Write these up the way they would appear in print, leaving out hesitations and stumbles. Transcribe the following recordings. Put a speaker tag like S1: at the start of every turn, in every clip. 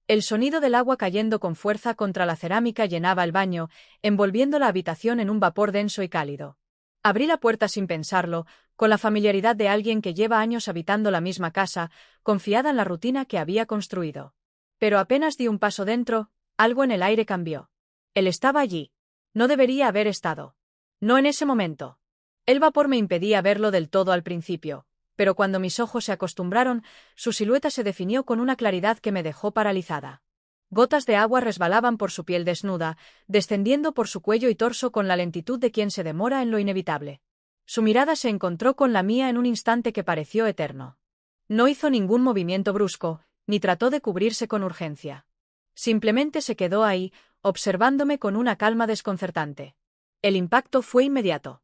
S1: El sonido del agua cayendo con fuerza contra la cerámica llenaba el baño, envolviendo la habitación en un vapor denso y cálido. Abrí la puerta sin pensarlo, con la familiaridad de alguien que lleva años habitando la misma casa, confiada en la rutina que había construido. Pero apenas di un paso dentro, algo en el aire cambió. Él estaba allí. No debería haber estado. No en ese momento. El vapor me impedía verlo del todo al principio, pero cuando mis ojos se acostumbraron, su silueta se definió con una claridad que me dejó paralizada. Gotas de agua resbalaban por su piel desnuda, descendiendo por su cuello y torso con la lentitud de quien se demora en lo inevitable. Su mirada se encontró con la mía en un instante que pareció eterno. No hizo ningún movimiento brusco, ni trató de cubrirse con urgencia. Simplemente se quedó ahí, observándome con una calma desconcertante. El impacto fue inmediato.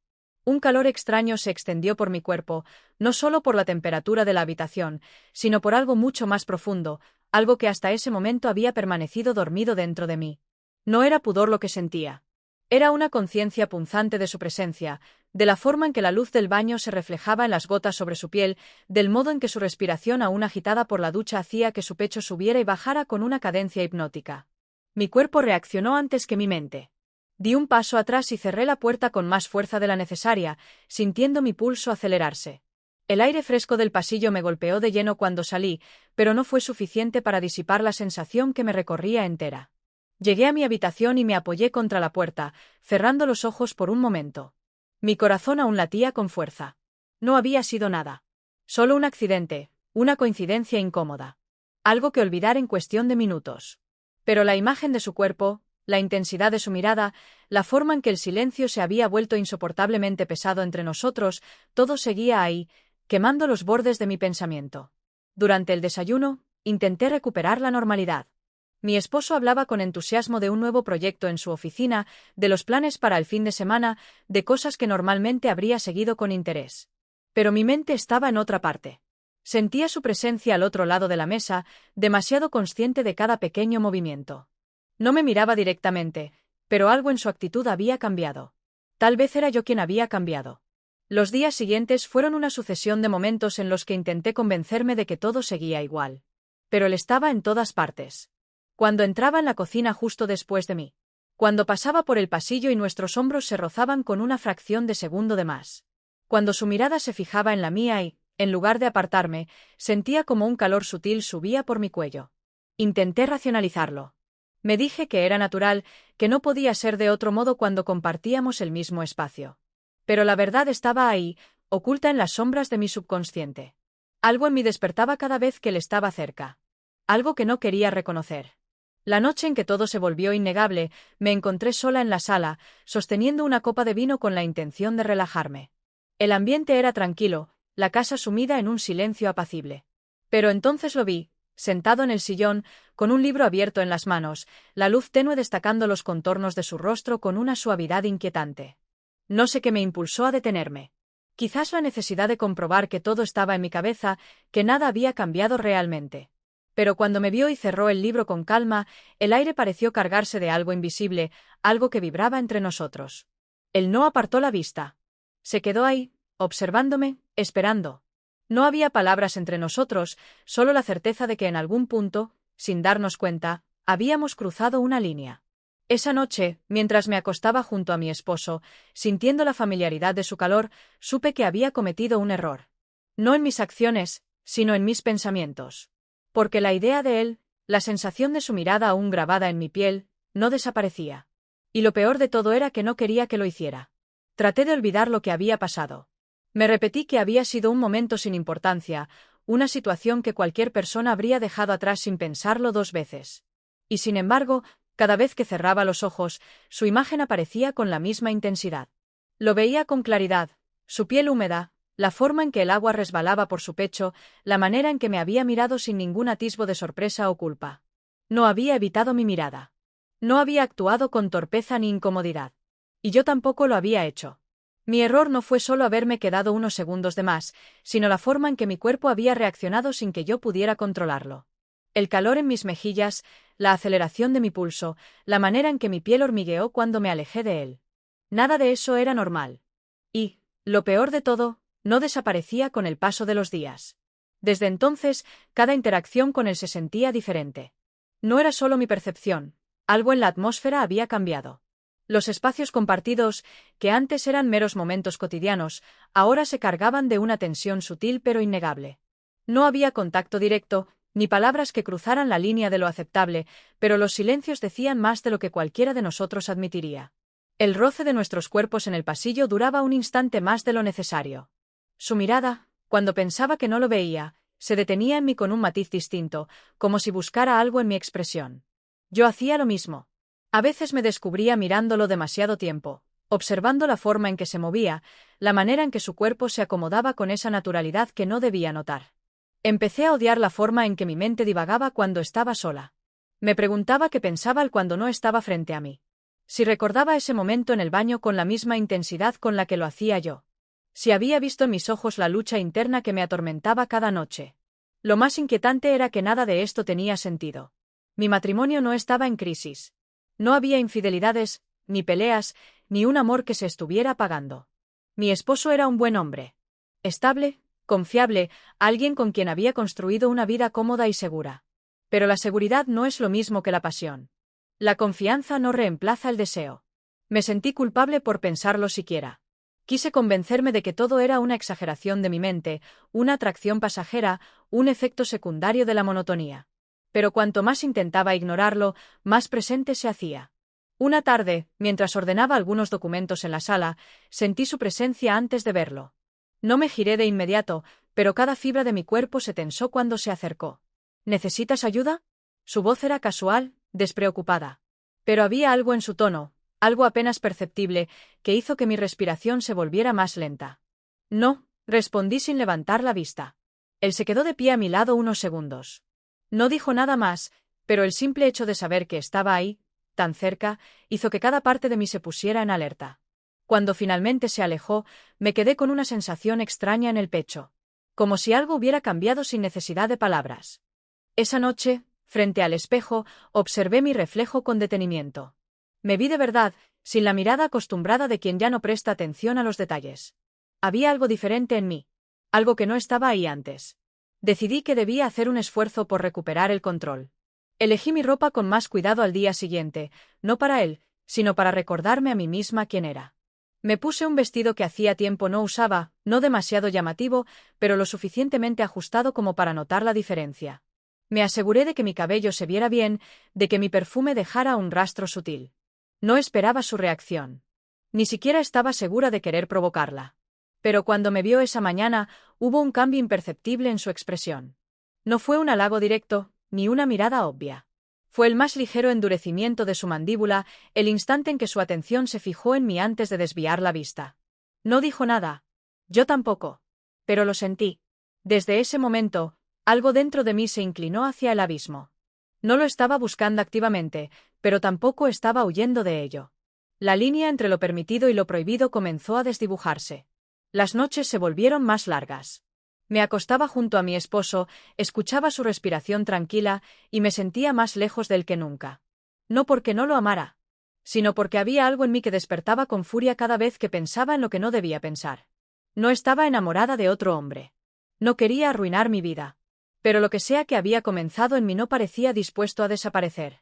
S1: Un calor extraño se extendió por mi cuerpo, no solo por la temperatura de la habitación, sino por algo mucho más profundo, algo que hasta ese momento había permanecido dormido dentro de mí. No era pudor lo que sentía. Era una conciencia punzante de su presencia, de la forma en que la luz del baño se reflejaba en las gotas sobre su piel, del modo en que su respiración aún agitada por la ducha hacía que su pecho subiera y bajara con una cadencia hipnótica. Mi cuerpo reaccionó antes que mi mente. Di un paso atrás y cerré la puerta con más fuerza de la necesaria, sintiendo mi pulso acelerarse. El aire fresco del pasillo me golpeó de lleno cuando salí, pero no fue suficiente para disipar la sensación que me recorría entera. Llegué a mi habitación y me apoyé contra la puerta, cerrando los ojos por un momento. Mi corazón aún latía con fuerza. No había sido nada. Solo un accidente, una coincidencia incómoda. Algo que olvidar en cuestión de minutos. Pero la imagen de su cuerpo, la intensidad de su mirada, la forma en que el silencio se había vuelto insoportablemente pesado entre nosotros, todo seguía ahí, quemando los bordes de mi pensamiento. Durante el desayuno, intenté recuperar la normalidad. Mi esposo hablaba con entusiasmo de un nuevo proyecto en su oficina, de los planes para el fin de semana, de cosas que normalmente habría seguido con interés. Pero mi mente estaba en otra parte. Sentía su presencia al otro lado de la mesa, demasiado consciente de cada pequeño movimiento. No me miraba directamente, pero algo en su actitud había cambiado. Tal vez era yo quien había cambiado. Los días siguientes fueron una sucesión de momentos en los que intenté convencerme de que todo seguía igual. Pero él estaba en todas partes. Cuando entraba en la cocina justo después de mí. Cuando pasaba por el pasillo y nuestros hombros se rozaban con una fracción de segundo de más. Cuando su mirada se fijaba en la mía y, en lugar de apartarme, sentía como un calor sutil subía por mi cuello. Intenté racionalizarlo. Me dije que era natural, que no podía ser de otro modo cuando compartíamos el mismo espacio. Pero la verdad estaba ahí, oculta en las sombras de mi subconsciente. Algo en mí despertaba cada vez que él estaba cerca. Algo que no quería reconocer. La noche en que todo se volvió innegable, me encontré sola en la sala, sosteniendo una copa de vino con la intención de relajarme. El ambiente era tranquilo, la casa sumida en un silencio apacible. Pero entonces lo vi, sentado en el sillón, con un libro abierto en las manos, la luz tenue destacando los contornos de su rostro con una suavidad inquietante. No sé qué me impulsó a detenerme. Quizás la necesidad de comprobar que todo estaba en mi cabeza, que nada había cambiado realmente. Pero cuando me vio y cerró el libro con calma, el aire pareció cargarse de algo invisible, algo que vibraba entre nosotros. Él no apartó la vista. Se quedó ahí, observándome, esperando. No había palabras entre nosotros, solo la certeza de que en algún punto, sin darnos cuenta, habíamos cruzado una línea. Esa noche, mientras me acostaba junto a mi esposo, sintiendo la familiaridad de su calor, supe que había cometido un error. No en mis acciones, sino en mis pensamientos. Porque la idea de él, la sensación de su mirada aún grabada en mi piel, no desaparecía. Y lo peor de todo era que no quería que lo hiciera. Traté de olvidar lo que había pasado. Me repetí que había sido un momento sin importancia, una situación que cualquier persona habría dejado atrás sin pensarlo dos veces. Y sin embargo, cada vez que cerraba los ojos, su imagen aparecía con la misma intensidad. Lo veía con claridad, su piel húmeda, la forma en que el agua resbalaba por su pecho, la manera en que me había mirado sin ningún atisbo de sorpresa o culpa. No había evitado mi mirada. No había actuado con torpeza ni incomodidad. Y yo tampoco lo había hecho. Mi error no fue solo haberme quedado unos segundos de más, sino la forma en que mi cuerpo había reaccionado sin que yo pudiera controlarlo. El calor en mis mejillas, la aceleración de mi pulso, la manera en que mi piel hormigueó cuando me alejé de él. Nada de eso era normal. Y, lo peor de todo, no desaparecía con el paso de los días. Desde entonces, cada interacción con él se sentía diferente. No era solo mi percepción. Algo en la atmósfera había cambiado. Los espacios compartidos, que antes eran meros momentos cotidianos, ahora se cargaban de una tensión sutil pero innegable. No había contacto directo, ni palabras que cruzaran la línea de lo aceptable, pero los silencios decían más de lo que cualquiera de nosotros admitiría. El roce de nuestros cuerpos en el pasillo duraba un instante más de lo necesario. Su mirada, cuando pensaba que no lo veía, se detenía en mí con un matiz distinto, como si buscara algo en mi expresión. Yo hacía lo mismo. A veces me descubría mirándolo demasiado tiempo, observando la forma en que se movía, la manera en que su cuerpo se acomodaba con esa naturalidad que no debía notar. Empecé a odiar la forma en que mi mente divagaba cuando estaba sola. Me preguntaba qué pensaba él cuando no estaba frente a mí. Si recordaba ese momento en el baño con la misma intensidad con la que lo hacía yo. Si había visto en mis ojos la lucha interna que me atormentaba cada noche. Lo más inquietante era que nada de esto tenía sentido. Mi matrimonio no estaba en crisis. No había infidelidades, ni peleas, ni un amor que se estuviera apagando. Mi esposo era un buen hombre. Estable, confiable, alguien con quien había construido una vida cómoda y segura. Pero la seguridad no es lo mismo que la pasión. La confianza no reemplaza el deseo. Me sentí culpable por pensarlo siquiera. Quise convencerme de que todo era una exageración de mi mente, una atracción pasajera, un efecto secundario de la monotonía. Pero cuanto más intentaba ignorarlo, más presente se hacía. Una tarde, mientras ordenaba algunos documentos en la sala, sentí su presencia antes de verlo. No me giré de inmediato, pero cada fibra de mi cuerpo se tensó cuando se acercó. ¿Necesitas ayuda? Su voz era casual, despreocupada. Pero había algo en su tono, algo apenas perceptible, que hizo que mi respiración se volviera más lenta. No, respondí sin levantar la vista. Él se quedó de pie a mi lado unos segundos. No dijo nada más, pero el simple hecho de saber que estaba ahí, tan cerca, hizo que cada parte de mí se pusiera en alerta. Cuando finalmente se alejó, me quedé con una sensación extraña en el pecho. Como si algo hubiera cambiado sin necesidad de palabras. Esa noche, frente al espejo, observé mi reflejo con detenimiento. Me vi de verdad, sin la mirada acostumbrada de quien ya no presta atención a los detalles. Había algo diferente en mí. Algo que no estaba ahí antes. Decidí que debía hacer un esfuerzo por recuperar el control. Elegí mi ropa con más cuidado al día siguiente, no para él, sino para recordarme a mí misma quién era. Me puse un vestido que hacía tiempo no usaba, no demasiado llamativo, pero lo suficientemente ajustado como para notar la diferencia. Me aseguré de que mi cabello se viera bien, de que mi perfume dejara un rastro sutil. No esperaba su reacción. Ni siquiera estaba segura de querer provocarla. Pero cuando me vio esa mañana, hubo un cambio imperceptible en su expresión. No fue un halago directo, ni una mirada obvia. Fue el más ligero endurecimiento de su mandíbula, el instante en que su atención se fijó en mí antes de desviar la vista. No dijo nada. Yo tampoco. Pero lo sentí. Desde ese momento, algo dentro de mí se inclinó hacia el abismo. No lo estaba buscando activamente, pero tampoco estaba huyendo de ello. La línea entre lo permitido y lo prohibido comenzó a desdibujarse. Las noches se volvieron más largas. Me acostaba junto a mi esposo, escuchaba su respiración tranquila y me sentía más lejos de él que nunca. No porque no lo amara, sino porque había algo en mí que despertaba con furia cada vez que pensaba en lo que no debía pensar. No estaba enamorada de otro hombre. No quería arruinar mi vida. Pero lo que sea que había comenzado en mí no parecía dispuesto a desaparecer.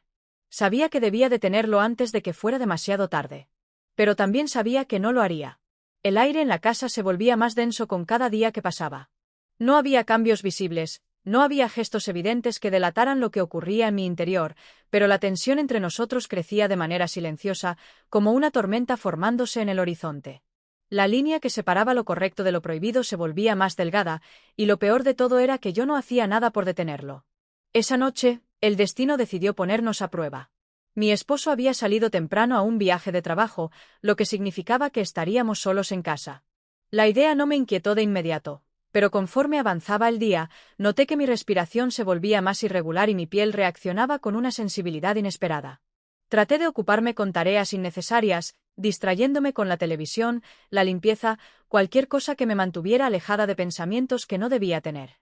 S1: Sabía que debía detenerlo antes de que fuera demasiado tarde. Pero también sabía que no lo haría. El aire en la casa se volvía más denso con cada día que pasaba. No había cambios visibles, no había gestos evidentes que delataran lo que ocurría en mi interior, pero la tensión entre nosotros crecía de manera silenciosa, como una tormenta formándose en el horizonte. La línea que separaba lo correcto de lo prohibido se volvía más delgada, y lo peor de todo era que yo no hacía nada por detenerlo. Esa noche, el destino decidió ponernos a prueba. Mi esposo había salido temprano a un viaje de trabajo, lo que significaba que estaríamos solos en casa. La idea no me inquietó de inmediato, pero conforme avanzaba el día, noté que mi respiración se volvía más irregular y mi piel reaccionaba con una sensibilidad inesperada. Traté de ocuparme con tareas innecesarias, distrayéndome con la televisión, la limpieza, cualquier cosa que me mantuviera alejada de pensamientos que no debía tener.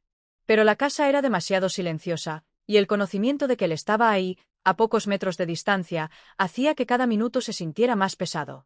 S1: Pero la casa era demasiado silenciosa, y el conocimiento de que él estaba ahí, a pocos metros de distancia, hacía que cada minuto se sintiera más pesado.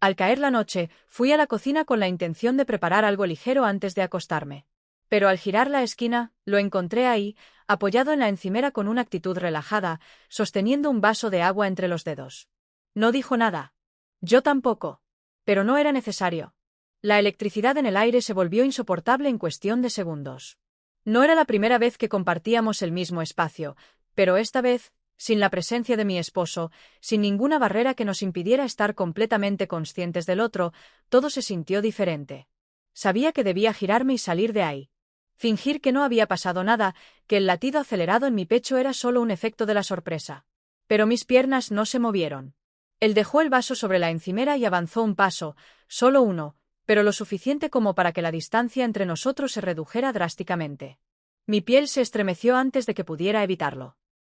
S1: Al caer la noche, fui a la cocina con la intención de preparar algo ligero antes de acostarme. Pero al girar la esquina, lo encontré ahí, apoyado en la encimera con una actitud relajada, sosteniendo un vaso de agua entre los dedos. No dijo nada. Yo tampoco. Pero no era necesario. La electricidad en el aire se volvió insoportable en cuestión de segundos. No era la primera vez que compartíamos el mismo espacio, pero esta vez, sin la presencia de mi esposo, sin ninguna barrera que nos impidiera estar completamente conscientes del otro, todo se sintió diferente. Sabía que debía girarme y salir de ahí. Fingir que no había pasado nada, que el latido acelerado en mi pecho era solo un efecto de la sorpresa. Pero mis piernas no se movieron. Él dejó el vaso sobre la encimera y avanzó un paso, solo uno, pero lo suficiente como para que la distancia entre nosotros se redujera drásticamente. Mi piel se estremeció antes de que pudiera evitarlo.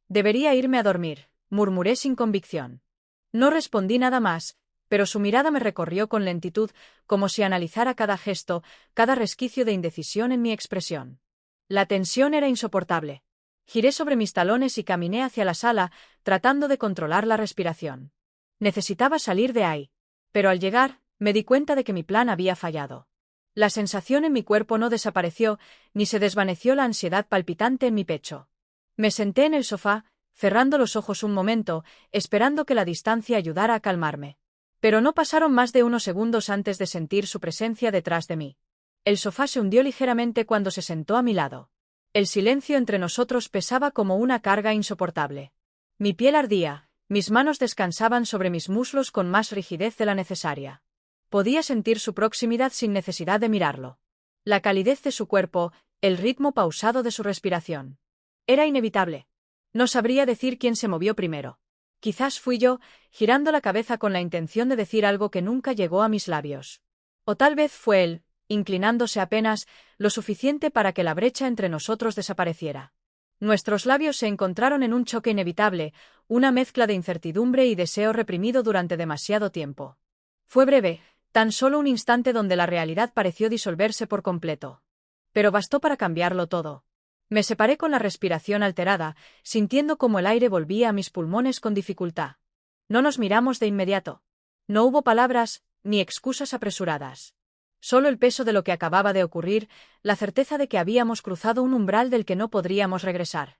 S1: Debería irme a dormir, murmuré sin convicción. No respondí nada más, pero su mirada me recorrió con lentitud, como si analizara cada gesto, cada resquicio de indecisión en mi expresión. La tensión era insoportable. Giré sobre mis talones y caminé hacia la sala, tratando de controlar la respiración. Necesitaba salir de ahí. Pero al llegar, me di cuenta de que mi plan había fallado. La sensación en mi cuerpo no desapareció, ni se desvaneció la ansiedad palpitante en mi pecho. Me senté en el sofá, cerrando los ojos un momento, esperando que la distancia ayudara a calmarme. Pero no pasaron más de unos segundos antes de sentir su presencia detrás de mí. El sofá se hundió ligeramente cuando se sentó a mi lado. El silencio entre nosotros pesaba como una carga insoportable. Mi piel ardía, mis manos descansaban sobre mis muslos con más rigidez de la necesaria. Podía sentir su proximidad sin necesidad de mirarlo. La calidez de su cuerpo, el ritmo pausado de su respiración. Era inevitable. No sabría decir quién se movió primero. Quizás fui yo, girando la cabeza con la intención de decir algo que nunca llegó a mis labios. O tal vez fue él, inclinándose apenas, lo suficiente para que la brecha entre nosotros desapareciera. Nuestros labios se encontraron en un choque inevitable, una mezcla de incertidumbre y deseo reprimido durante demasiado tiempo. Fue breve, tan solo un instante donde la realidad pareció disolverse por completo. Pero bastó para cambiarlo todo. Me separé con la respiración alterada, sintiendo cómo el aire volvía a mis pulmones con dificultad. No nos miramos de inmediato. No hubo palabras, ni excusas apresuradas. Solo el peso de lo que acababa de ocurrir, la certeza de que habíamos cruzado un umbral del que no podríamos regresar.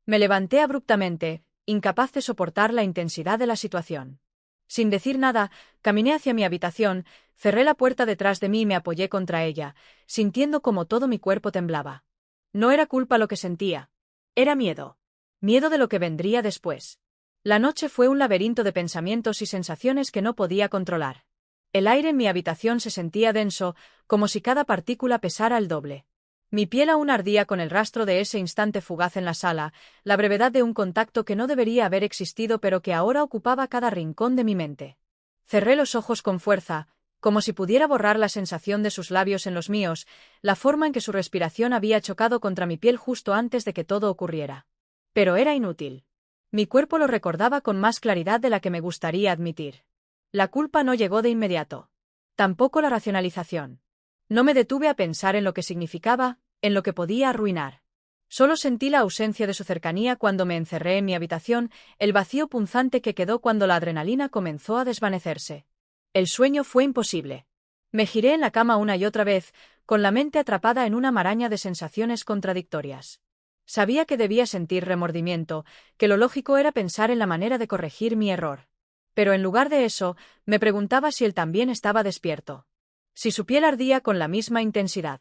S1: Me levanté abruptamente, incapaz de soportar la intensidad de la situación. Sin decir nada, caminé hacia mi habitación, cerré la puerta detrás de mí y me apoyé contra ella, sintiendo como todo mi cuerpo temblaba. No era culpa lo que sentía. Era miedo. Miedo de lo que vendría después. La noche fue un laberinto de pensamientos y sensaciones que no podía controlar. El aire en mi habitación se sentía denso, como si cada partícula pesara el doble. Mi piel aún ardía con el rastro de ese instante fugaz en la sala, la brevedad de un contacto que no debería haber existido pero que ahora ocupaba cada rincón de mi mente. Cerré los ojos con fuerza, como si pudiera borrar la sensación de sus labios en los míos, la forma en que su respiración había chocado contra mi piel justo antes de que todo ocurriera. Pero era inútil. Mi cuerpo lo recordaba con más claridad de la que me gustaría admitir. La culpa no llegó de inmediato. Tampoco la racionalización. No me detuve a pensar en lo que significaba, en lo que podía arruinar. Solo sentí la ausencia de su cercanía cuando me encerré en mi habitación, el vacío punzante que quedó cuando la adrenalina comenzó a desvanecerse. El sueño fue imposible. Me giré en la cama una y otra vez, con la mente atrapada en una maraña de sensaciones contradictorias. Sabía que debía sentir remordimiento, que lo lógico era pensar en la manera de corregir mi error. Pero en lugar de eso, me preguntaba si él también estaba despierto. Si su piel ardía con la misma intensidad.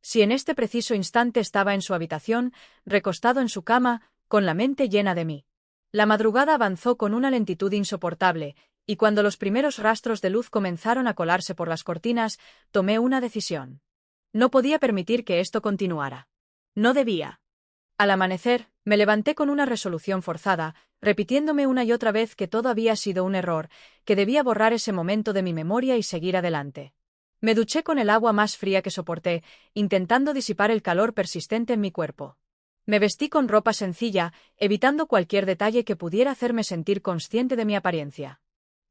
S1: Si en este preciso instante estaba en su habitación, recostado en su cama, con la mente llena de mí. La madrugada avanzó con una lentitud insoportable, y cuando los primeros rastros de luz comenzaron a colarse por las cortinas, tomé una decisión. No podía permitir que esto continuara. No debía. Al amanecer, me levanté con una resolución forzada, repitiéndome una y otra vez que todo había sido un error, que debía borrar ese momento de mi memoria y seguir adelante. Me duché con el agua más fría que soporté, intentando disipar el calor persistente en mi cuerpo. Me vestí con ropa sencilla, evitando cualquier detalle que pudiera hacerme sentir consciente de mi apariencia.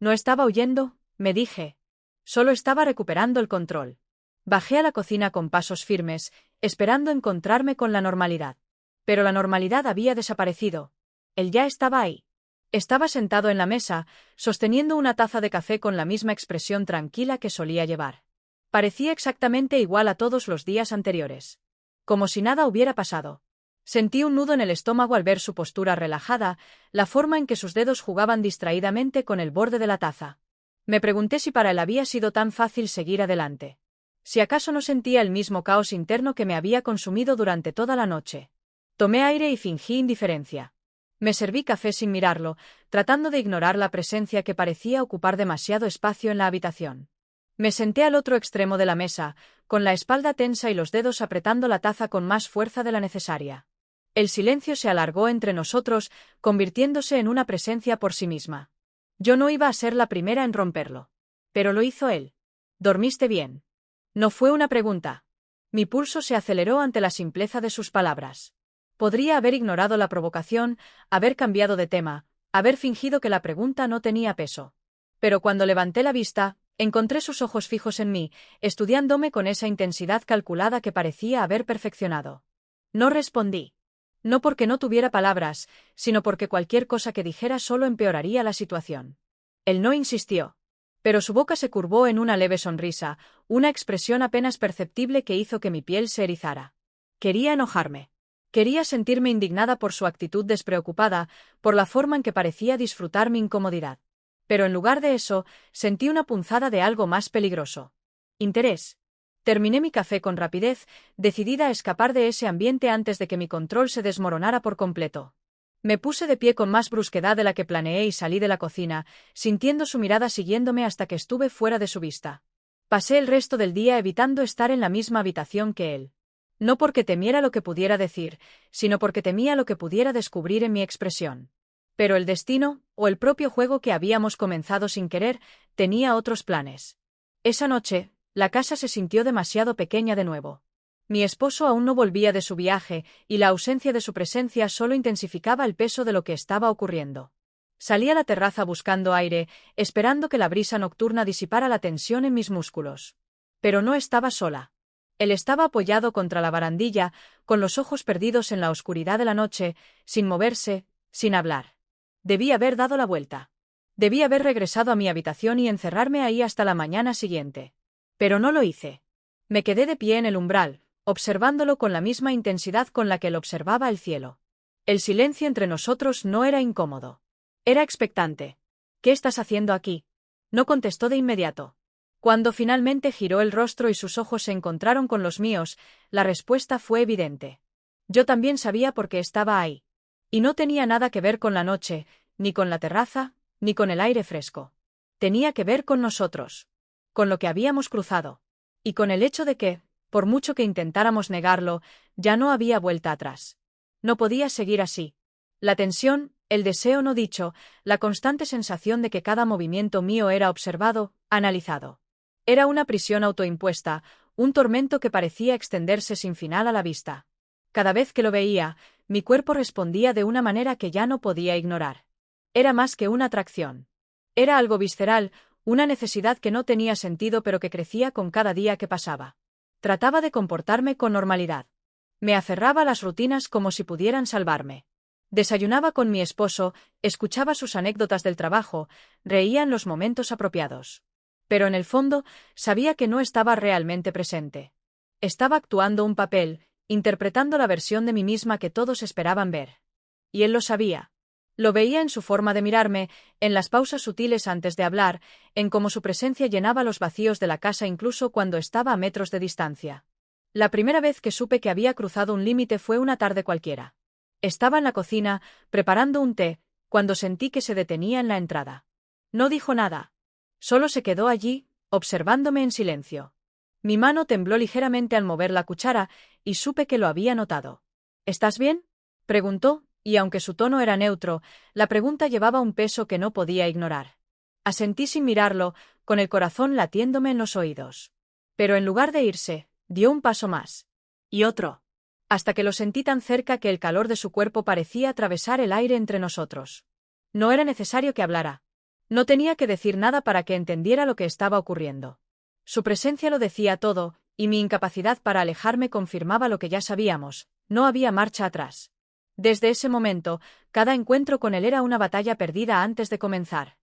S1: No estaba huyendo, me dije. Solo estaba recuperando el control. Bajé a la cocina con pasos firmes, esperando encontrarme con la normalidad. Pero la normalidad había desaparecido. Él ya estaba ahí. Estaba sentado en la mesa, sosteniendo una taza de café con la misma expresión tranquila que solía llevar. Parecía exactamente igual a todos los días anteriores. Como si nada hubiera pasado. Sentí un nudo en el estómago al ver su postura relajada, la forma en que sus dedos jugaban distraídamente con el borde de la taza. Me pregunté si para él había sido tan fácil seguir adelante. Si acaso no sentía el mismo caos interno que me había consumido durante toda la noche. Tomé aire y fingí indiferencia. Me serví café sin mirarlo, tratando de ignorar la presencia que parecía ocupar demasiado espacio en la habitación. Me senté al otro extremo de la mesa, con la espalda tensa y los dedos apretando la taza con más fuerza de la necesaria. El silencio se alargó entre nosotros, convirtiéndose en una presencia por sí misma. Yo no iba a ser la primera en romperlo. Pero lo hizo él. ¿Dormiste bien? No fue una pregunta. Mi pulso se aceleró ante la simpleza de sus palabras. Podría haber ignorado la provocación, haber cambiado de tema, haber fingido que la pregunta no tenía peso. Pero cuando levanté la vista, encontré sus ojos fijos en mí, estudiándome con esa intensidad calculada que parecía haber perfeccionado. No respondí. No porque no tuviera palabras, sino porque cualquier cosa que dijera solo empeoraría la situación. Él no insistió. Pero su boca se curvó en una leve sonrisa, una expresión apenas perceptible que hizo que mi piel se erizara. Quería enojarme. Quería sentirme indignada por su actitud despreocupada, por la forma en que parecía disfrutar mi incomodidad. Pero en lugar de eso, sentí una punzada de algo más peligroso. Interés. Terminé mi café con rapidez, decidida a escapar de ese ambiente antes de que mi control se desmoronara por completo. Me puse de pie con más brusquedad de la que planeé y salí de la cocina, sintiendo su mirada siguiéndome hasta que estuve fuera de su vista. Pasé el resto del día evitando estar en la misma habitación que él. No porque temiera lo que pudiera decir, sino porque temía lo que pudiera descubrir en mi expresión. Pero el destino, o el propio juego que habíamos comenzado sin querer, tenía otros planes. Esa noche, la casa se sintió demasiado pequeña de nuevo. Mi esposo aún no volvía de su viaje, y la ausencia de su presencia solo intensificaba el peso de lo que estaba ocurriendo. Salí a la terraza buscando aire, esperando que la brisa nocturna disipara la tensión en mis músculos. Pero no estaba sola. Él estaba apoyado contra la barandilla, con los ojos perdidos en la oscuridad de la noche, sin moverse, sin hablar. Debí haber dado la vuelta. Debí haber regresado a mi habitación y encerrarme ahí hasta la mañana siguiente. Pero no lo hice. Me quedé de pie en el umbral, observándolo con la misma intensidad con la que él observaba el cielo. El silencio entre nosotros no era incómodo. Era expectante. ¿Qué estás haciendo aquí? No contestó de inmediato. Cuando finalmente giró el rostro y sus ojos se encontraron con los míos, la respuesta fue evidente. Yo también sabía por qué estaba ahí. Y no tenía nada que ver con la noche, ni con la terraza, ni con el aire fresco. Tenía que ver con nosotros. Con lo que habíamos cruzado. Y con el hecho de que, por mucho que intentáramos negarlo, ya no había vuelta atrás. No podía seguir así. La tensión, el deseo no dicho, la constante sensación de que cada movimiento mío era observado, analizado. Era una prisión autoimpuesta, un tormento que parecía extenderse sin final a la vista. Cada vez que lo veía, mi cuerpo respondía de una manera que ya no podía ignorar. Era más que una atracción. Era algo visceral, una necesidad que no tenía sentido pero que crecía con cada día que pasaba. Trataba de comportarme con normalidad. Me aferraba a las rutinas como si pudieran salvarme. Desayunaba con mi esposo, escuchaba sus anécdotas del trabajo, reía en los momentos apropiados. Pero en el fondo, sabía que no estaba realmente presente. Estaba actuando un papel, interpretando la versión de mí misma que todos esperaban ver. Y él lo sabía. Lo veía en su forma de mirarme, en las pausas sutiles antes de hablar, en cómo su presencia llenaba los vacíos de la casa incluso cuando estaba a metros de distancia. La primera vez que supe que había cruzado un límite fue una tarde cualquiera. Estaba en la cocina, preparando un té, cuando sentí que se detenía en la entrada. No dijo nada. Solo se quedó allí, observándome en silencio. Mi mano tembló ligeramente al mover la cuchara, y supe que lo había notado. ¿Estás bien?, preguntó, y aunque su tono era neutro, la pregunta llevaba un peso que no podía ignorar. Asentí sin mirarlo, con el corazón latiéndome en los oídos. Pero en lugar de irse, dio un paso más. Y otro. Hasta que lo sentí tan cerca que el calor de su cuerpo parecía atravesar el aire entre nosotros. No era necesario que hablara. No tenía que decir nada para que entendiera lo que estaba ocurriendo. Su presencia lo decía todo, y mi incapacidad para alejarme confirmaba lo que ya sabíamos: no había marcha atrás. Desde ese momento, cada encuentro con él era una batalla perdida antes de comenzar.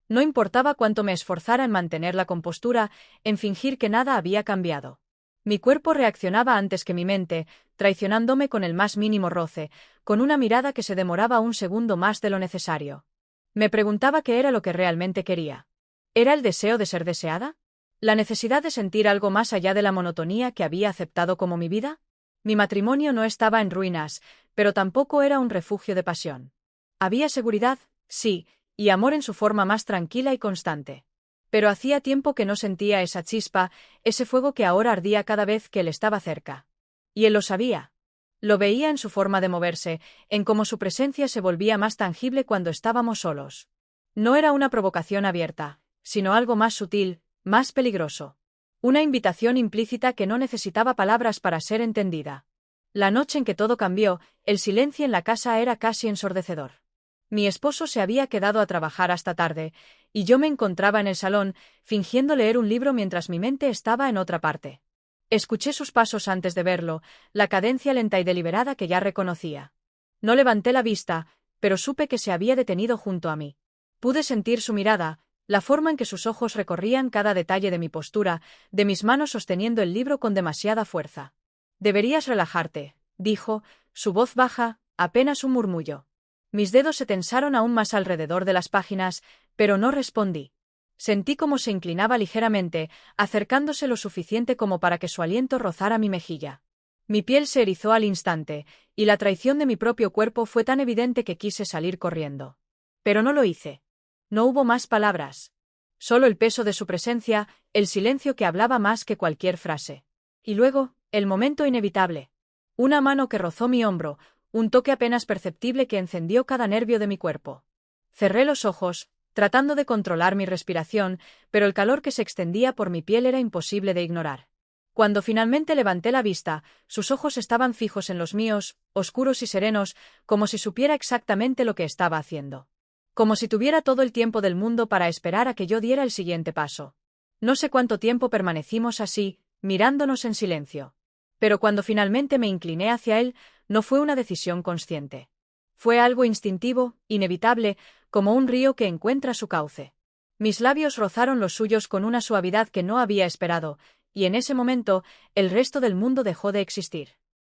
S1: No importaba cuánto me esforzara en mantener la compostura, en fingir que nada había cambiado. Mi cuerpo reaccionaba antes que mi mente, traicionándome con el más mínimo roce, con una mirada que se demoraba un segundo más de lo necesario. Me preguntaba qué era lo que realmente quería. ¿Era el deseo de ser deseada? ¿La necesidad de sentir algo más allá de la monotonía que había aceptado como mi vida? Mi matrimonio no estaba en ruinas, pero tampoco era un refugio de pasión. Había seguridad, sí, y amor en su forma más tranquila y constante. Pero hacía tiempo que no sentía esa chispa, ese fuego que ahora ardía cada vez que él estaba cerca. Y él lo sabía. Lo veía en su forma de moverse, en cómo su presencia se volvía más tangible cuando estábamos solos. No era una provocación abierta, sino algo más sutil, más peligroso. Una invitación implícita que no necesitaba palabras para ser entendida. La noche en que todo cambió, el silencio en la casa era casi ensordecedor. Mi esposo se había quedado a trabajar hasta tarde, y yo me encontraba en el salón, fingiendo leer un libro mientras mi mente estaba en otra parte. Escuché sus pasos antes de verlo, la cadencia lenta y deliberada que ya reconocía. No levanté la vista, pero supe que se había detenido junto a mí. Pude sentir su mirada, la forma en que sus ojos recorrían cada detalle de mi postura, de mis manos sosteniendo el libro con demasiada fuerza. «Deberías relajarte», dijo, su voz baja, apenas un murmullo. Mis dedos se tensaron aún más alrededor de las páginas, pero no respondí. Sentí cómo se inclinaba ligeramente, acercándose lo suficiente como para que su aliento rozara mi mejilla. Mi piel se erizó al instante, y la traición de mi propio cuerpo fue tan evidente que quise salir corriendo. Pero no lo hice. No hubo más palabras. Solo el peso de su presencia, el silencio que hablaba más que cualquier frase. Y luego, el momento inevitable. Una mano que rozó mi hombro, un toque apenas perceptible que encendió cada nervio de mi cuerpo. Cerré los ojos, tratando de controlar mi respiración, pero el calor que se extendía por mi piel era imposible de ignorar. Cuando finalmente levanté la vista, sus ojos estaban fijos en los míos, oscuros y serenos, como si supiera exactamente lo que estaba haciendo. Como si tuviera todo el tiempo del mundo para esperar a que yo diera el siguiente paso. No sé cuánto tiempo permanecimos así, mirándonos en silencio. Pero cuando finalmente me incliné hacia él, no fue una decisión consciente. Fue algo instintivo, inevitable, como un río que encuentra su cauce. Mis labios rozaron los suyos con una suavidad que no había esperado, y en ese momento, el resto del mundo dejó de existir.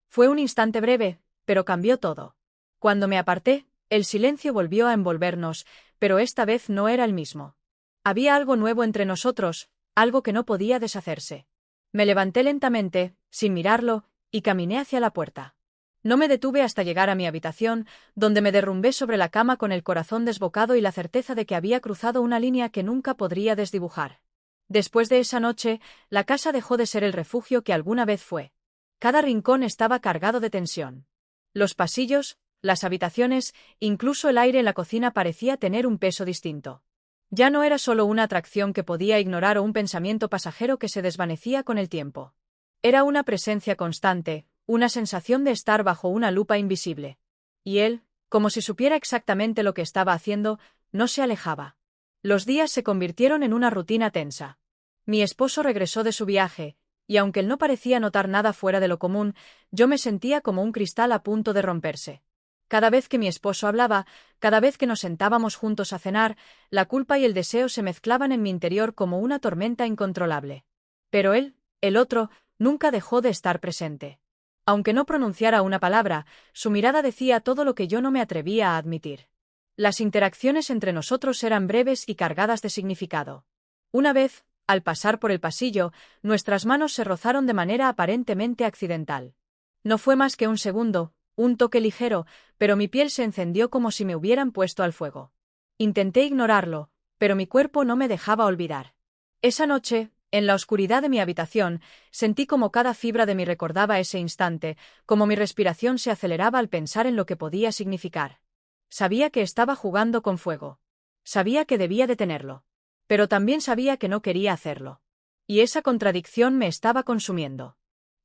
S1: Fue un instante breve, pero cambió todo. Cuando me aparté, el silencio volvió a envolvernos, pero esta vez no era el mismo. Había algo nuevo entre nosotros, algo que no podía deshacerse. Me levanté lentamente, sin mirarlo, y caminé hacia la puerta. No me detuve hasta llegar a mi habitación, donde me derrumbé sobre la cama con el corazón desbocado y la certeza de que había cruzado una línea que nunca podría desdibujar. Después de esa noche, la casa dejó de ser el refugio que alguna vez fue. Cada rincón estaba cargado de tensión. Los pasillos, las habitaciones, incluso el aire en la cocina parecía tener un peso distinto. Ya no era solo una atracción que podía ignorar o un pensamiento pasajero que se desvanecía con el tiempo. Era una presencia constante, una sensación de estar bajo una lupa invisible. Y él, como si supiera exactamente lo que estaba haciendo, no se alejaba. Los días se convirtieron en una rutina tensa. Mi esposo regresó de su viaje, y aunque él no parecía notar nada fuera de lo común, yo me sentía como un cristal a punto de romperse. Cada vez que mi esposo hablaba, cada vez que nos sentábamos juntos a cenar, la culpa y el deseo se mezclaban en mi interior como una tormenta incontrolable. Pero él, el otro, nunca dejó de estar presente. Aunque no pronunciara una palabra, su mirada decía todo lo que yo no me atrevía a admitir. Las interacciones entre nosotros eran breves y cargadas de significado. Una vez, al pasar por el pasillo, nuestras manos se rozaron de manera aparentemente accidental. No fue más que un segundo, un toque ligero, pero mi piel se encendió como si me hubieran puesto al fuego. Intenté ignorarlo, pero mi cuerpo no me dejaba olvidar. Esa noche, en la oscuridad de mi habitación, sentí como cada fibra de mí recordaba ese instante, como mi respiración se aceleraba al pensar en lo que podía significar. Sabía que estaba jugando con fuego. Sabía que debía detenerlo. Pero también sabía que no quería hacerlo. Y esa contradicción me estaba consumiendo.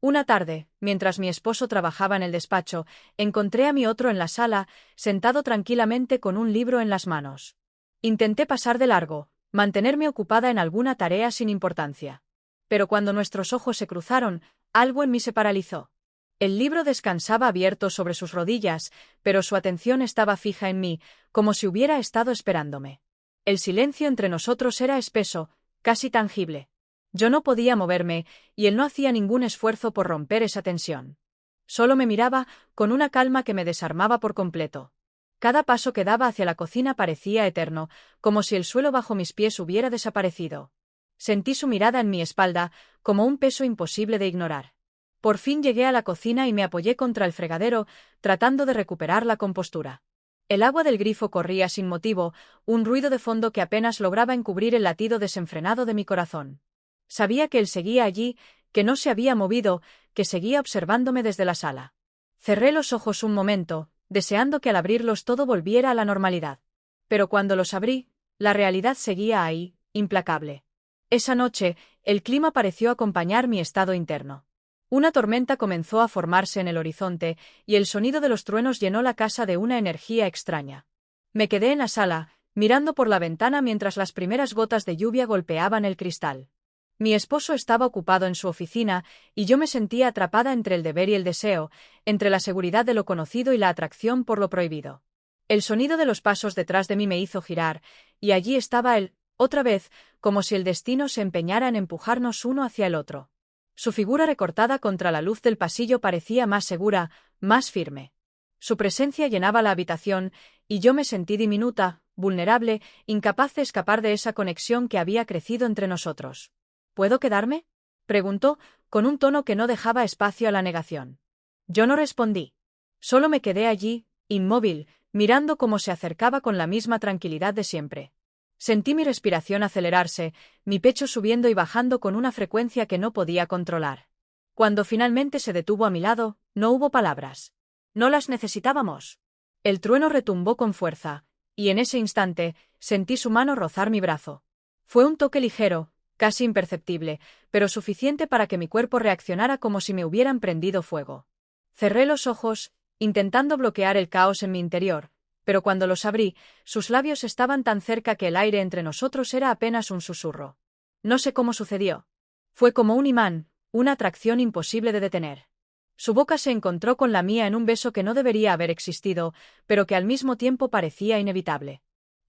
S1: Una tarde, mientras mi esposo trabajaba en el despacho, encontré a mi otro en la sala, sentado tranquilamente con un libro en las manos. Intenté pasar de largo, mantenerme ocupada en alguna tarea sin importancia. Pero cuando nuestros ojos se cruzaron, algo en mí se paralizó. El libro descansaba abierto sobre sus rodillas, pero su atención estaba fija en mí, como si hubiera estado esperándome. El silencio entre nosotros era espeso, casi tangible. Yo no podía moverme, y él no hacía ningún esfuerzo por romper esa tensión. Solo me miraba, con una calma que me desarmaba por completo. Cada paso que daba hacia la cocina parecía eterno, como si el suelo bajo mis pies hubiera desaparecido. Sentí su mirada en mi espalda, como un peso imposible de ignorar. Por fin llegué a la cocina y me apoyé contra el fregadero, tratando de recuperar la compostura. El agua del grifo corría sin motivo, un ruido de fondo que apenas lograba encubrir el latido desenfrenado de mi corazón. Sabía que él seguía allí, que no se había movido, que seguía observándome desde la sala. Cerré los ojos un momento, deseando que al abrirlos todo volviera a la normalidad. Pero cuando los abrí, la realidad seguía ahí, implacable. Esa noche, el clima pareció acompañar mi estado interno. Una tormenta comenzó a formarse en el horizonte, y el sonido de los truenos llenó la casa de una energía extraña. Me quedé en la sala, mirando por la ventana mientras las primeras gotas de lluvia golpeaban el cristal. Mi esposo estaba ocupado en su oficina, y yo me sentía atrapada entre el deber y el deseo, entre la seguridad de lo conocido y la atracción por lo prohibido. El sonido de los pasos detrás de mí me hizo girar, y allí estaba él, otra vez, como si el destino se empeñara en empujarnos uno hacia el otro. Su figura recortada contra la luz del pasillo parecía más segura, más firme. Su presencia llenaba la habitación, y yo me sentí diminuta, vulnerable, incapaz de escapar de esa conexión que había crecido entre nosotros. ¿Puedo quedarme?, preguntó, con un tono que no dejaba espacio a la negación. Yo no respondí. Solo me quedé allí, inmóvil, mirando cómo se acercaba con la misma tranquilidad de siempre. Sentí mi respiración acelerarse, mi pecho subiendo y bajando con una frecuencia que no podía controlar. Cuando finalmente se detuvo a mi lado, no hubo palabras. No las necesitábamos. El trueno retumbó con fuerza, y en ese instante, sentí su mano rozar mi brazo. Fue un toque ligero, casi imperceptible, pero suficiente para que mi cuerpo reaccionara como si me hubieran prendido fuego. Cerré los ojos, intentando bloquear el caos en mi interior, pero cuando los abrí, sus labios estaban tan cerca que el aire entre nosotros era apenas un susurro. No sé cómo sucedió. Fue como un imán, una atracción imposible de detener. Su boca se encontró con la mía en un beso que no debería haber existido, pero que al mismo tiempo parecía inevitable.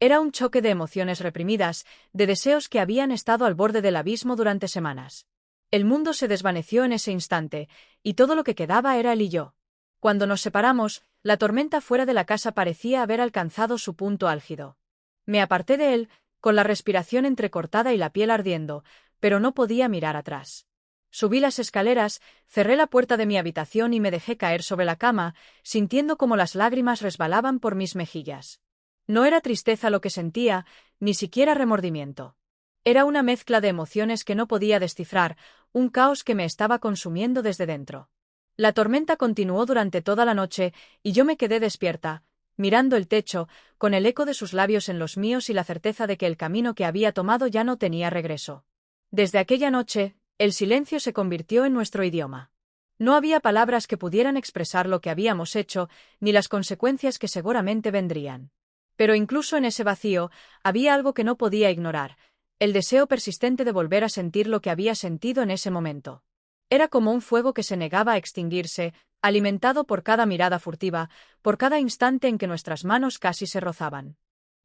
S1: Era un choque de emociones reprimidas, de deseos que habían estado al borde del abismo durante semanas. El mundo se desvaneció en ese instante, y todo lo que quedaba era él y yo. Cuando nos separamos, la tormenta fuera de la casa parecía haber alcanzado su punto álgido. Me aparté de él, con la respiración entrecortada y la piel ardiendo, pero no podía mirar atrás. Subí las escaleras, cerré la puerta de mi habitación y me dejé caer sobre la cama, sintiendo como las lágrimas resbalaban por mis mejillas. No era tristeza lo que sentía, ni siquiera remordimiento. Era una mezcla de emociones que no podía descifrar, un caos que me estaba consumiendo desde dentro. La tormenta continuó durante toda la noche, y yo me quedé despierta, mirando el techo, con el eco de sus labios en los míos y la certeza de que el camino que había tomado ya no tenía regreso. Desde aquella noche, el silencio se convirtió en nuestro idioma. No había palabras que pudieran expresar lo que habíamos hecho, ni las consecuencias que seguramente vendrían. Pero incluso en ese vacío, había algo que no podía ignorar, el deseo persistente de volver a sentir lo que había sentido en ese momento. Era como un fuego que se negaba a extinguirse, alimentado por cada mirada furtiva, por cada instante en que nuestras manos casi se rozaban.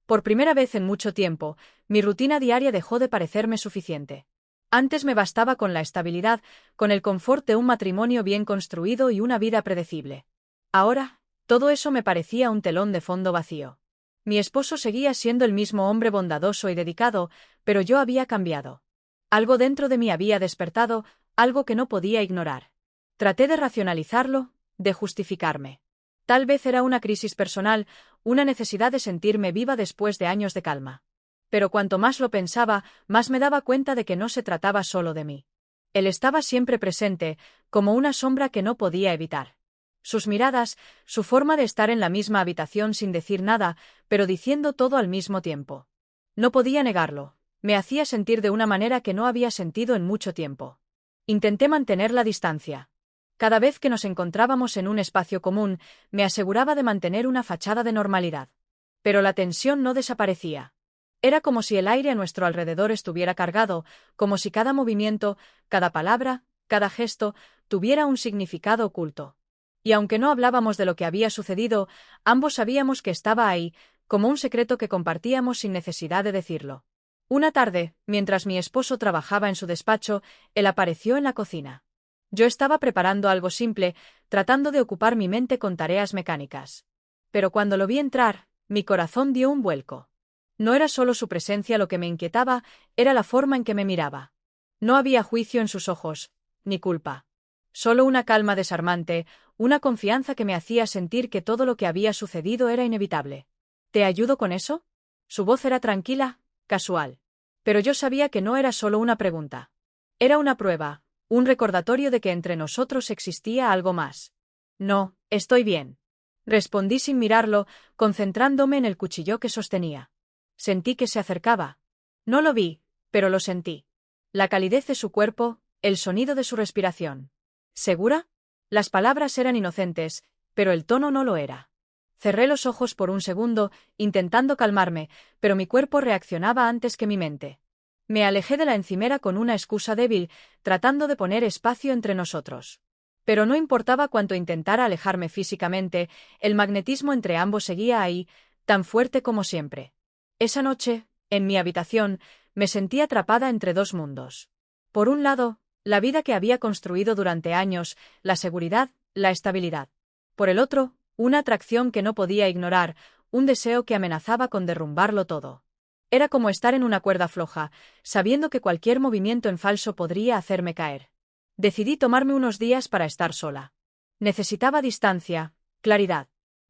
S1: Por primera vez en mucho tiempo, mi rutina diaria dejó de parecerme suficiente. Antes me bastaba con la estabilidad, con el confort de un matrimonio bien construido y una vida predecible. Ahora, todo eso me parecía un telón de fondo vacío. Mi esposo seguía siendo el mismo hombre bondadoso y dedicado, pero yo había cambiado. Algo dentro de mí había despertado, algo que no podía ignorar. Traté de racionalizarlo, de justificarme. Tal vez era una crisis personal, una necesidad de sentirme viva después de años de calma. Pero cuanto más lo pensaba, más me daba cuenta de que no se trataba solo de mí. Él estaba siempre presente, como una sombra que no podía evitar. Sus miradas, su forma de estar en la misma habitación sin decir nada, pero diciendo todo al mismo tiempo. No podía negarlo, me hacía sentir de una manera que no había sentido en mucho tiempo. Intenté mantener la distancia. Cada vez que nos encontrábamos en un espacio común, me aseguraba de mantener una fachada de normalidad. Pero la tensión no desaparecía. Era como si el aire a nuestro alrededor estuviera cargado, como si cada movimiento, cada palabra, cada gesto, tuviera un significado oculto. Y aunque no hablábamos de lo que había sucedido, ambos sabíamos que estaba ahí, como un secreto que compartíamos sin necesidad de decirlo. Una tarde, mientras mi esposo trabajaba en su despacho, él apareció en la cocina. Yo estaba preparando algo simple, tratando de ocupar mi mente con tareas mecánicas. Pero cuando lo vi entrar, mi corazón dio un vuelco. No era solo su presencia lo que me inquietaba, era la forma en que me miraba. No había juicio en sus ojos, ni culpa. Solo una calma desarmante, una confianza que me hacía sentir que todo lo que había sucedido era inevitable. ¿Te ayudo con eso? Su voz era tranquila, casual. Pero yo sabía que no era solo una pregunta. Era una prueba, un recordatorio de que entre nosotros existía algo más. No, estoy bien. Respondí sin mirarlo, concentrándome en el cuchillo que sostenía. Sentí que se acercaba. No lo vi, pero lo sentí. La calidez de su cuerpo, el sonido de su respiración. ¿Segura? Las palabras eran inocentes, pero el tono no lo era. Cerré los ojos por un segundo, intentando calmarme, pero mi cuerpo reaccionaba antes que mi mente. Me alejé de la encimera con una excusa débil, tratando de poner espacio entre nosotros. Pero no importaba cuánto intentara alejarme físicamente, el magnetismo entre ambos seguía ahí, tan fuerte como siempre. Esa noche, en mi habitación, me sentí atrapada entre dos mundos. Por un lado, la vida que había construido durante años, la seguridad, la estabilidad. Por el otro, una atracción que no podía ignorar, un deseo que amenazaba con derrumbarlo todo. Era como estar en una cuerda floja, sabiendo que cualquier movimiento en falso podría hacerme caer. Decidí tomarme unos días para estar sola. Necesitaba distancia, claridad.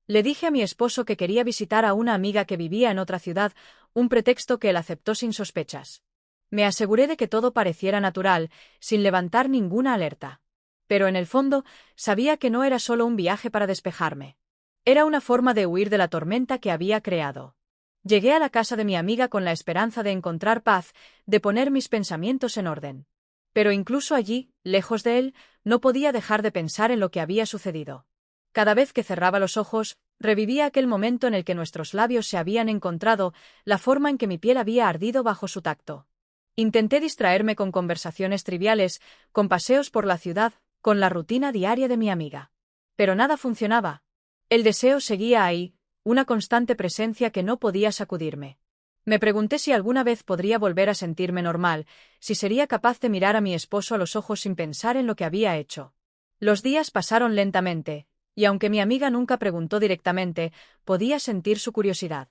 S1: Le dije a mi esposo que quería visitar a una amiga que vivía en otra ciudad, un pretexto que él aceptó sin sospechas. Me aseguré de que todo pareciera natural, sin levantar ninguna alerta. Pero en el fondo, sabía que no era solo un viaje para despejarme. Era una forma de huir de la tormenta que había creado. Llegué a la casa de mi amiga con la esperanza de encontrar paz, de poner mis pensamientos en orden. Pero incluso allí, lejos de él, no podía dejar de pensar en lo que había sucedido. Cada vez que cerraba los ojos, revivía aquel momento en el que nuestros labios se habían encontrado, la forma en que mi piel había ardido bajo su tacto. Intenté distraerme con conversaciones triviales, con paseos por la ciudad, con la rutina diaria de mi amiga. Pero nada funcionaba. El deseo seguía ahí, una constante presencia que no podía sacudirme. Me pregunté si alguna vez podría volver a sentirme normal, si sería capaz de mirar a mi esposo a los ojos sin pensar en lo que había hecho. Los días pasaron lentamente, y aunque mi amiga nunca preguntó directamente, podía sentir su curiosidad.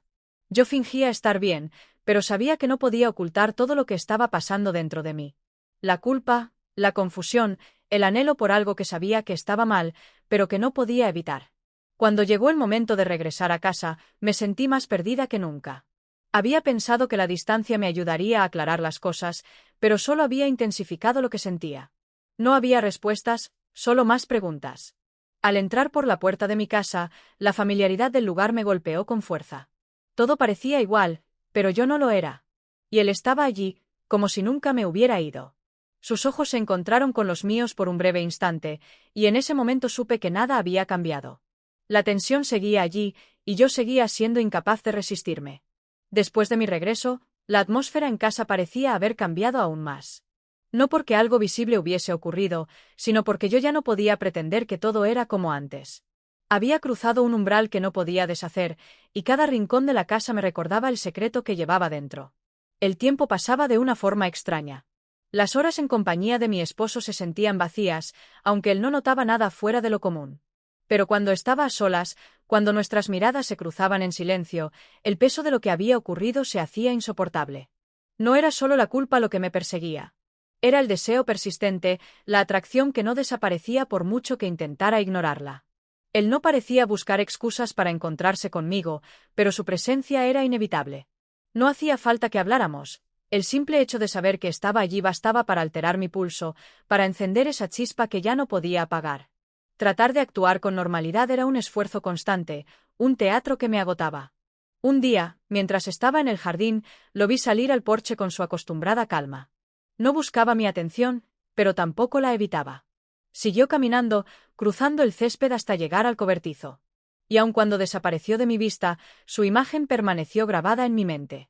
S1: Yo fingía estar bien, pero sabía que no podía ocultar todo lo que estaba pasando dentro de mí. La culpa, la confusión, el anhelo por algo que sabía que estaba mal, pero que no podía evitar. Cuando llegó el momento de regresar a casa, me sentí más perdida que nunca. Había pensado que la distancia me ayudaría a aclarar las cosas, pero solo había intensificado lo que sentía. No había respuestas, solo más preguntas. Al entrar por la puerta de mi casa, la familiaridad del lugar me golpeó con fuerza. Todo parecía igual, pero yo no lo era. Y él estaba allí, como si nunca me hubiera ido. Sus ojos se encontraron con los míos por un breve instante, y en ese momento supe que nada había cambiado. La tensión seguía allí, y yo seguía siendo incapaz de resistirme. Después de mi regreso, la atmósfera en casa parecía haber cambiado aún más. No porque algo visible hubiese ocurrido, sino porque yo ya no podía pretender que todo era como antes. Había cruzado un umbral que no podía deshacer, y cada rincón de la casa me recordaba el secreto que llevaba dentro. El tiempo pasaba de una forma extraña. Las horas en compañía de mi esposo se sentían vacías, aunque él no notaba nada fuera de lo común. Pero cuando estaba a solas, cuando nuestras miradas se cruzaban en silencio, el peso de lo que había ocurrido se hacía insoportable. No era solo la culpa lo que me perseguía. Era el deseo persistente, la atracción que no desaparecía por mucho que intentara ignorarla. Él no parecía buscar excusas para encontrarse conmigo, pero su presencia era inevitable. No hacía falta que habláramos. El simple hecho de saber que estaba allí bastaba para alterar mi pulso, para encender esa chispa que ya no podía apagar. Tratar de actuar con normalidad era un esfuerzo constante, un teatro que me agotaba. Un día, mientras estaba en el jardín, lo vi salir al porche con su acostumbrada calma. No buscaba mi atención, pero tampoco la evitaba. Siguió caminando, cruzando el césped hasta llegar al cobertizo. Y aun cuando desapareció de mi vista, su imagen permaneció grabada en mi mente.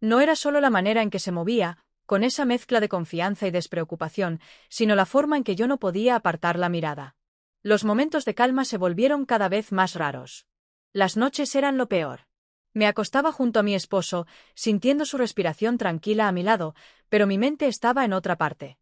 S1: No era solo la manera en que se movía, con esa mezcla de confianza y despreocupación, sino la forma en que yo no podía apartar la mirada. Los momentos de calma se volvieron cada vez más raros. Las noches eran lo peor. Me acostaba junto a mi esposo, sintiendo su respiración tranquila a mi lado, pero mi mente estaba en otra parte.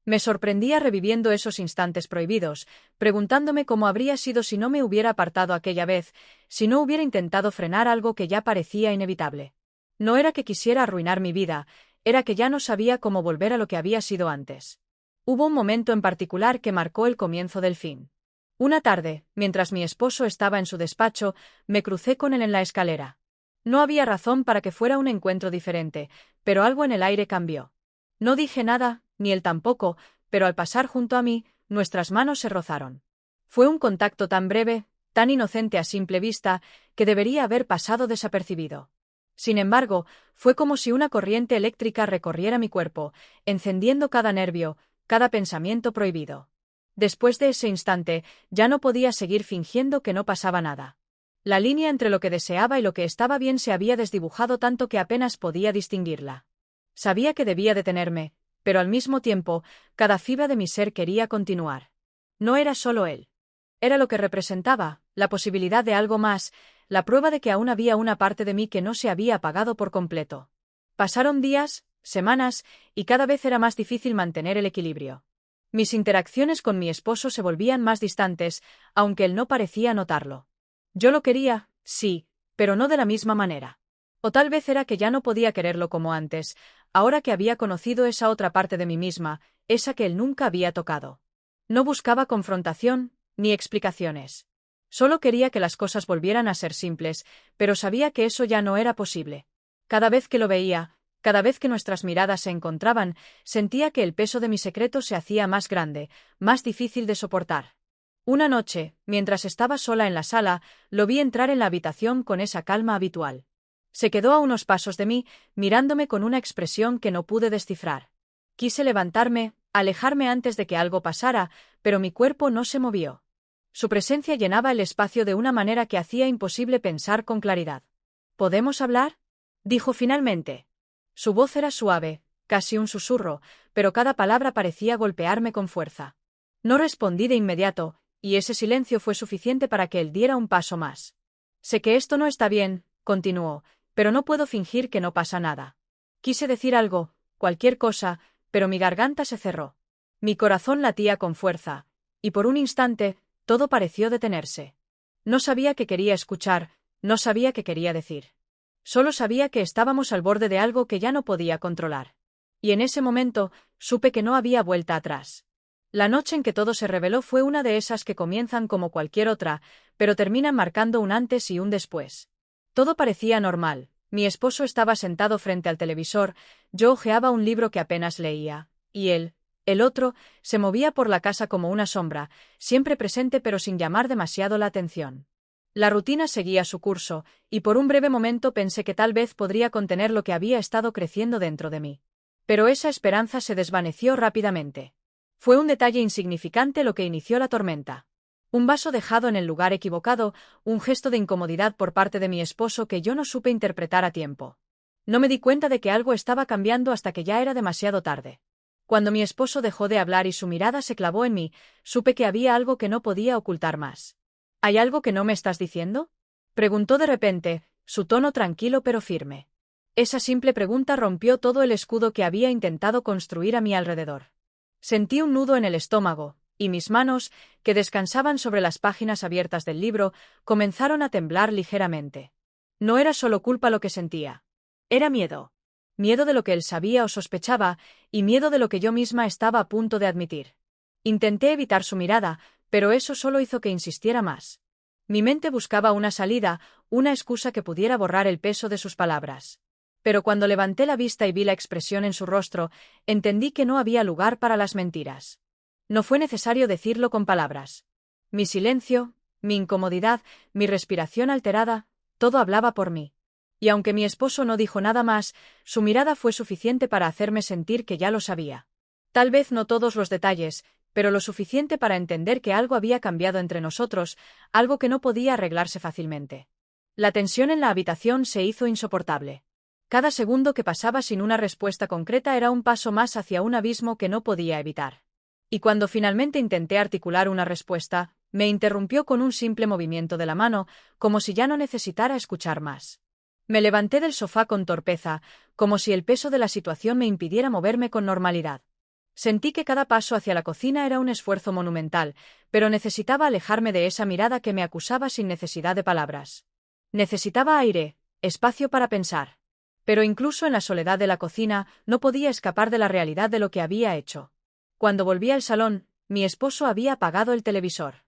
S1: Me sorprendía reviviendo esos instantes prohibidos, preguntándome cómo habría sido si no me hubiera apartado aquella vez, si no hubiera intentado frenar algo que ya parecía inevitable. No era que quisiera arruinar mi vida, era que ya no sabía cómo volver a lo que había sido antes. Hubo un momento en particular que marcó el comienzo del fin. Una tarde, mientras mi esposo estaba en su despacho, me crucé con él en la escalera. No había razón para que fuera un encuentro diferente, pero algo en el aire cambió. No dije nada, ni él tampoco, pero al pasar junto a mí, nuestras manos se rozaron. Fue un contacto tan breve, tan inocente a simple vista, que debería haber pasado desapercibido. Sin embargo, fue como si una corriente eléctrica recorriera mi cuerpo, encendiendo cada nervio, cada pensamiento prohibido. Después de ese instante, ya no podía seguir fingiendo que no pasaba nada. La línea entre lo que deseaba y lo que estaba bien se había desdibujado tanto que apenas podía distinguirla. Sabía que debía detenerme, pero al mismo tiempo, cada fibra de mi ser quería continuar. No era solo él. Era lo que representaba, la posibilidad de algo más, la prueba de que aún había una parte de mí que no se había apagado por completo. Pasaron días, semanas, y cada vez era más difícil mantener el equilibrio. Mis interacciones con mi esposo se volvían más distantes, aunque él no parecía notarlo. Yo lo quería, sí, pero no de la misma manera. O tal vez era que ya no podía quererlo como antes, ahora que había conocido esa otra parte de mí misma, esa que él nunca había tocado. No buscaba confrontación, ni explicaciones. Solo quería que las cosas volvieran a ser simples, pero sabía que eso ya no era posible. Cada vez que lo veía, cada vez que nuestras miradas se encontraban, sentía que el peso de mi secreto se hacía más grande, más difícil de soportar. Una noche, mientras estaba sola en la sala, lo vi entrar en la habitación con esa calma habitual. Se quedó a unos pasos de mí, mirándome con una expresión que no pude descifrar. Quise levantarme, alejarme antes de que algo pasara, pero mi cuerpo no se movió. Su presencia llenaba el espacio de una manera que hacía imposible pensar con claridad. ¿Podemos hablar?, dijo finalmente. Su voz era suave, casi un susurro, pero cada palabra parecía golpearme con fuerza. No respondí de inmediato, y ese silencio fue suficiente para que él diera un paso más. Sé que esto no está bien, continuó, pero no puedo fingir que no pasa nada. Quise decir algo, cualquier cosa, pero mi garganta se cerró. Mi corazón latía con fuerza, y por un instante, todo pareció detenerse. No sabía qué quería escuchar, no sabía qué quería decir. Solo sabía que estábamos al borde de algo que ya no podía controlar. Y en ese momento, supe que no había vuelta atrás. La noche en que todo se reveló fue una de esas que comienzan como cualquier otra, pero terminan marcando un antes y un después. Todo parecía normal. Mi esposo estaba sentado frente al televisor, yo hojeaba un libro que apenas leía, y él, el otro, se movía por la casa como una sombra, siempre presente pero sin llamar demasiado la atención. La rutina seguía su curso, y por un breve momento pensé que tal vez podría contener lo que había estado creciendo dentro de mí. Pero esa esperanza se desvaneció rápidamente. Fue un detalle insignificante lo que inició la tormenta. Un vaso dejado en el lugar equivocado, un gesto de incomodidad por parte de mi esposo que yo no supe interpretar a tiempo. No me di cuenta de que algo estaba cambiando hasta que ya era demasiado tarde. Cuando mi esposo dejó de hablar y su mirada se clavó en mí, supe que había algo que no podía ocultar más. ¿Hay algo que no me estás diciendo?, preguntó de repente, su tono tranquilo pero firme. Esa simple pregunta rompió todo el escudo que había intentado construir a mi alrededor. Sentí un nudo en el estómago, y mis manos, que descansaban sobre las páginas abiertas del libro, comenzaron a temblar ligeramente. No era solo culpa lo que sentía. Era miedo. Miedo de lo que él sabía o sospechaba, y miedo de lo que yo misma estaba a punto de admitir. Intenté evitar su mirada, pero eso solo hizo que insistiera más. Mi mente buscaba una salida, una excusa que pudiera borrar el peso de sus palabras. Pero cuando levanté la vista y vi la expresión en su rostro, entendí que no había lugar para las mentiras. No fue necesario decirlo con palabras. Mi silencio, mi incomodidad, mi respiración alterada, todo hablaba por mí. Y aunque mi esposo no dijo nada más, su mirada fue suficiente para hacerme sentir que ya lo sabía. Tal vez no todos los detalles, pero lo suficiente para entender que algo había cambiado entre nosotros, algo que no podía arreglarse fácilmente. La tensión en la habitación se hizo insoportable. Cada segundo que pasaba sin una respuesta concreta era un paso más hacia un abismo que no podía evitar. Y cuando finalmente intenté articular una respuesta, me interrumpió con un simple movimiento de la mano, como si ya no necesitara escuchar más. Me levanté del sofá con torpeza, como si el peso de la situación me impidiera moverme con normalidad. Sentí que cada paso hacia la cocina era un esfuerzo monumental, pero necesitaba alejarme de esa mirada que me acusaba sin necesidad de palabras. Necesitaba aire, espacio para pensar. Pero incluso en la soledad de la cocina no podía escapar de la realidad de lo que había hecho. Cuando volví al salón, mi esposo había apagado el televisor.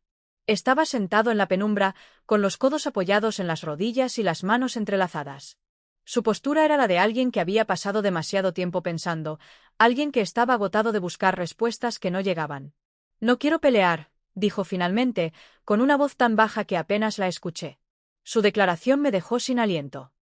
S1: Estaba sentado en la penumbra, con los codos apoyados en las rodillas y las manos entrelazadas. Su postura era la de alguien que había pasado demasiado tiempo pensando, alguien que estaba agotado de buscar respuestas que no llegaban. No quiero pelear, dijo finalmente, con una voz tan baja que apenas la escuché. Su declaración me dejó sin aliento.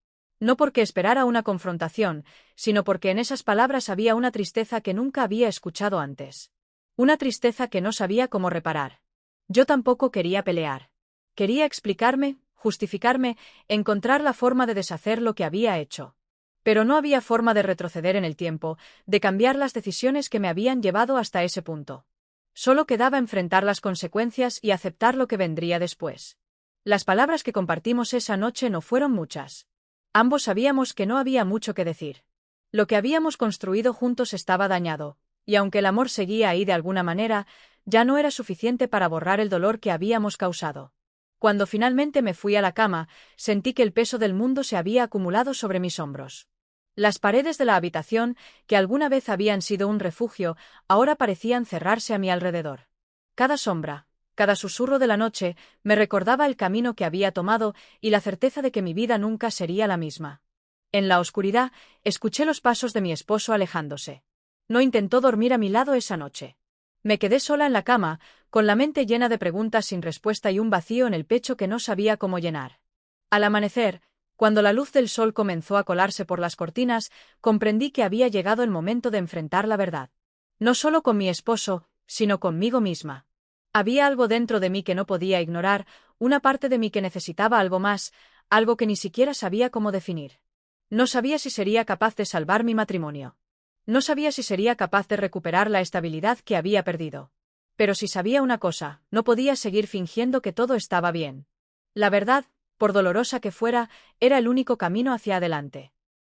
S1: No porque esperara una confrontación, sino porque en esas palabras había una tristeza que nunca había escuchado antes. Una tristeza que no sabía cómo reparar. Yo tampoco quería pelear. Quería explicarme, justificarme, encontrar la forma de deshacer lo que había hecho. Pero no había forma de retroceder en el tiempo, de cambiar las decisiones que me habían llevado hasta ese punto. Solo quedaba enfrentar las consecuencias y aceptar lo que vendría después. Las palabras que compartimos esa noche no fueron muchas. Ambos sabíamos que no había mucho que decir. Lo que habíamos construido juntos estaba dañado, y aunque el amor seguía ahí de alguna manera, ya no era suficiente para borrar el dolor que habíamos causado. Cuando finalmente me fui a la cama, sentí que el peso del mundo se había acumulado sobre mis hombros. Las paredes de la habitación, que alguna vez habían sido un refugio, ahora parecían cerrarse a mi alrededor. Cada sombra, cada susurro de la noche, me recordaba el camino que había tomado y la certeza de que mi vida nunca sería la misma. En la oscuridad, escuché los pasos de mi esposo alejándose. No intentó dormir a mi lado esa noche. Me quedé sola en la cama, con la mente llena de preguntas sin respuesta y un vacío en el pecho que no sabía cómo llenar. Al amanecer, cuando la luz del sol comenzó a colarse por las cortinas, comprendí que había llegado el momento de enfrentar la verdad. No solo con mi esposo, sino conmigo misma. Había algo dentro de mí que no podía ignorar, una parte de mí que necesitaba algo más, algo que ni siquiera sabía cómo definir. No sabía si sería capaz de salvar mi matrimonio. No sabía si sería capaz de recuperar la estabilidad que había perdido. Pero si sabía una cosa, no podía seguir fingiendo que todo estaba bien. La verdad, por dolorosa que fuera, era el único camino hacia adelante.